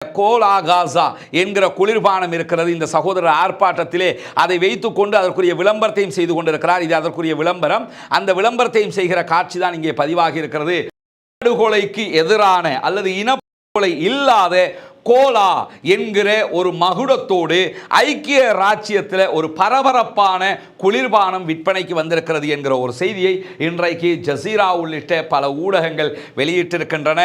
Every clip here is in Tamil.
கோலா காசா என்கிற குளிர்பானம் இருக்கிறது. இந்த சகோதரர் ஆர்ப்பாட்டத்திலே அதை வைத்துக்கொண்டு அதற்குரிய விளம்பரத்தையும் செய்து கொண்டிருக்கிறார். இது அதற்குரிய விளம்பரம். அந்த விளம்பரத்தையும் செய்கிற காட்சி தான் இங்கே பதிவாகி இருக்கிறது. படுகொலைக்கு எதிரான அல்லது இனப்படுகொலை இல்லாத கோலா என்கிற ஒரு மகுடத்தோடு ஐக்கிய ராச்சியத்தில் ஒரு பரபரப்பான குளிர்பானம் விற்பனைக்கு வந்திருக்கிறது என்கிற ஒரு செய்தியை இன்றைக்கு ஜசீரா உள்ளிட்ட பல ஊடகங்கள் வெளியிட்டிருக்கின்றன.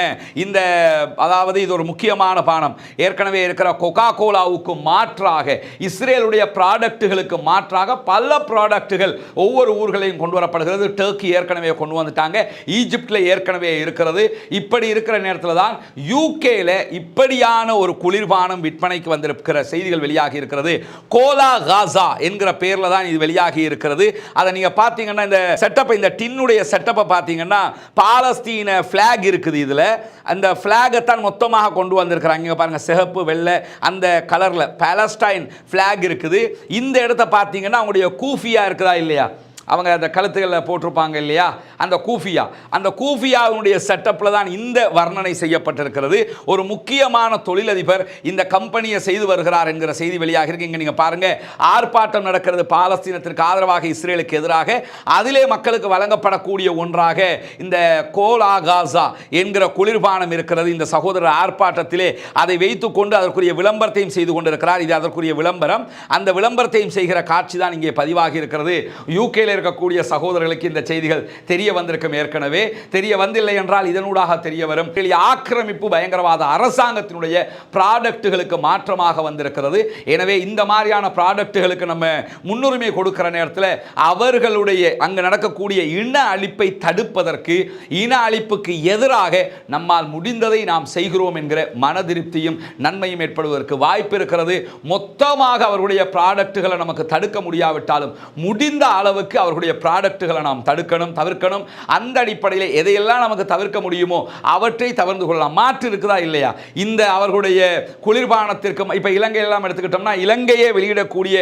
அதாவது இது ஒரு முக்கியமான பானம். ஏற்கனவே இருக்கிற கொக்கா கோலாவுக்கு மாற்றாக இஸ்ரேலுடைய ப்ராடக்ட்டுகளுக்கு மாற்றாக பல ப்ராடக்ட்டுகள் ஒவ்வொரு ஊர்களையும் கொண்டு வரப்படுகிறது. டர்க்கி ஏற்கனவே கொண்டு வந்துட்டாங்க, ஈஜிப்டில் ஏற்கனவே இருக்கிறது. இப்படி இருக்கிற நேரத்தில் தான் யூகேல இப்படியான ஒரு குளிர்பானம் விற்பனைக்கு வந்திருக்கிற செய்திகள் வெளியாகி இருக்கிறது. கோலா காசா என்கிற பேர்ல தான் இது வெளியாகி இருக்கிறது. அதை நீங்க பாத்தீங்கன்னா இந்த செட்டப், இந்த டின்னுடைய செட்டப்பை பாத்தீங்கன்னா பாலஸ்தீன பிளாக் இருக்குது. இதுல அந்த பிளாகை தான் மொத்தமாக கொண்டு வந்திருக்கிறாங்க. இங்க பாருங்க, சிகப்பு வெள்ளை அந்த கலர்ல பாலஸ்டைன் பிளாக் இருக்குது. இந்த இடத்தை பாத்தீங்கன்னா அவங்களுடைய கூஃபியா இருக்குதா இல்லையா, அவங்க அந்த கழுத்துகளில் போட்டிருப்பாங்க இல்லையா, அந்த கூஃபியாவுடைய செட்டப்பில் தான் இந்த வர்ணனை செய்யப்பட்டிருக்கிறது. ஒரு முக்கியமான தொழிலதிபர் இந்த கம்பெனியை செய்து வருகிறார் என்கிற செய்தி வெளியாக இருக்கு. இங்கே நீங்கள் பாருங்க, ஆர்ப்பாட்டம் நடக்கிறது பாலஸ்தீனத்திற்கு ஆதரவாக, இஸ்ரேலுக்கு எதிராக. அதிலே மக்களுக்கு வழங்கப்படக்கூடிய ஒன்றாக இந்த கோலா காசா என்கிற குளிர்பானம் இருக்கிறது. இந்த சகோதரர் ஆர்ப்பாட்டத்திலே அதை வைத்துக்கொண்டு அதற்குரிய விளம்பரத்தையும் செய்து கொண்டிருக்கிறார். இது அதற்குரிய விளம்பரம். அந்த விளம்பரத்தையும் செய்கிற காட்சி தான் இங்கே பதிவாகி இருக்கிறது. யூகேல இருக்கக்கூடிய சகோதரர்களுக்கு இந்த செய்திகள் தெரிய வந்திருக்கும். ஏற்கனவே தெரிய வந்தில்லை என்றால் இதனூடாக தெரிய வரும். ஆக்கிரமிப்பு பயங்கரவாத அரசாங்கத்தினுடைய ப்ராடக்ட்டுகளுக்கு மாற்றமாக வந்திருக்கிறது. எனவே இந்த மாதிரியான ப்ராடக்ட்டுகளுக்கு நம்ம முன்னுரிமை கொடுக்கிற நேரத்தில் அவர்களுடைய அங்கு நடக்கக்கூடிய இன அழிப்பை தடுப்பதற்கு, இன அழிப்புக்கு எதிராக நம்மால் முடிந்ததை நாம் செய்கிறோம் என்கிற மனதிருப்தியும் நன்மையும் ஏற்படுவதற்கு வாய்ப்பு இருக்கிறது. மொத்தமாக அவர்களுடைய ப்ராடக்ட்டுகளை நமக்கு தடுக்க முடியாவிட்டாலும் முடிந்த அளவுக்கு அவர்களுடைய ப்ராடக்ட்டுகளை நாம் தவிர்க்கணும். அந்த அடிப்படையில் எதையெல்லாம் நமக்கு தவிர்க்க முடியுமோ அவற்றை தவிர்த்து கொள்ளலாம். மாற்று இருக்குதா இல்லையா? இந்த அவர்களுடைய குளிர்பானத்திற்கு இப்போ இலங்கையெல்லாம் எடுத்துக்கிட்டோம்னா இலங்கையே வெளியிடக்கூடிய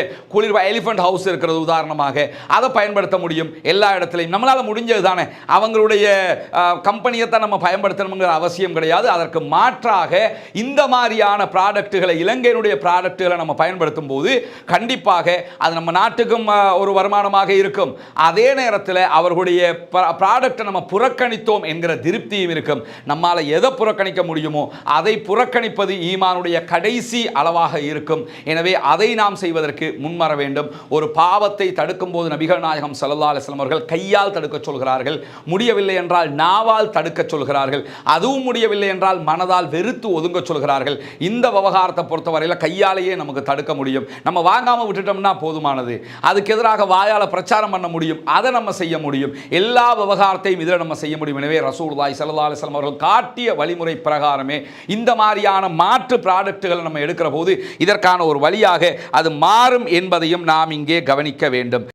எலிஃபண்ட் ஹவுஸ் இருக்கிறது உதாரணமாக, அதை பயன்படுத்த முடியும் எல்லா இடத்துலையும். நம்மளால் முடிஞ்சது தானே. அவங்களுடைய கம்பெனியை தான் நம்ம பயன்படுத்தணுங்கிற அவசியம் கிடையாது. அதற்கு மாற்றாக இந்த மாதிரியான ப்ராடக்ட்டுகளை, இலங்கையினுடைய ப்ராடக்ட்டுகளை நம்ம பயன்படுத்தும் போது கண்டிப்பாக அது நம்ம நாட்டுக்கும் ஒரு வருமானமாக இருக்கும். அதே நேரத்தில் அவர்களுடைய ப்ராடக்ட்டை நம்ம புறக்கணித்தோம் என்கிற திருப்தியும் இருக்கும். நம்மால் எதை புறக்கணிக்க முடியுமோ அதை புறக்கணிப்பது ஈமானுடைய கடைசி அளவாக இருக்கும். எனவே அதை நாம் செய்வதற்கு முன்வர வேண்டும். ஒரு பாவத்தை தடுக்கும் போது நபிகள் நாயகம் ஸல்லல்லாஹு அலைஹி வஸல்லம் அவர்கள் கையால் தடுக்க சொல்கிறார்கள். முடியவில்லை என்றால் நாவால் தடுக்க சொல்கிறார்கள். அதுவும் முடியவில்லை என்றால் மனதால் வெறுத்து ஒதுங்க சொல்கிறார்கள். இந்த விவகாரத்தை பொறுத்தவரையில் கையாலேயே நமக்கு தடுக்க முடியும். நம்ம வாங்காமல் விட்டுட்டோம்னா போதுமானது. அதுக்கு எதிராக வாயால் பிரச்சாரம் பண்ண முடியும், அதை நம்ம செய்ய முடியும். எல்லா விவகாரத்தையும் இதில் நம்ம செய்ய முடியும். எனவே ரசூலுல்லாஹி ஸல்லல்லாஹு அலைஹி வஸல்லம் அவர்கள் காட்டிய வழிமுறை பிரகாரமே இந்த மாதிரியான மாற்று ப்ராடக்ட்டுகளை நம்ம எடுக்கிற போது இதற்கான ஒரு வழியாக அது மாறும் என்பதையும் நாம் இங்கே கவனிக்க வேண்டும்.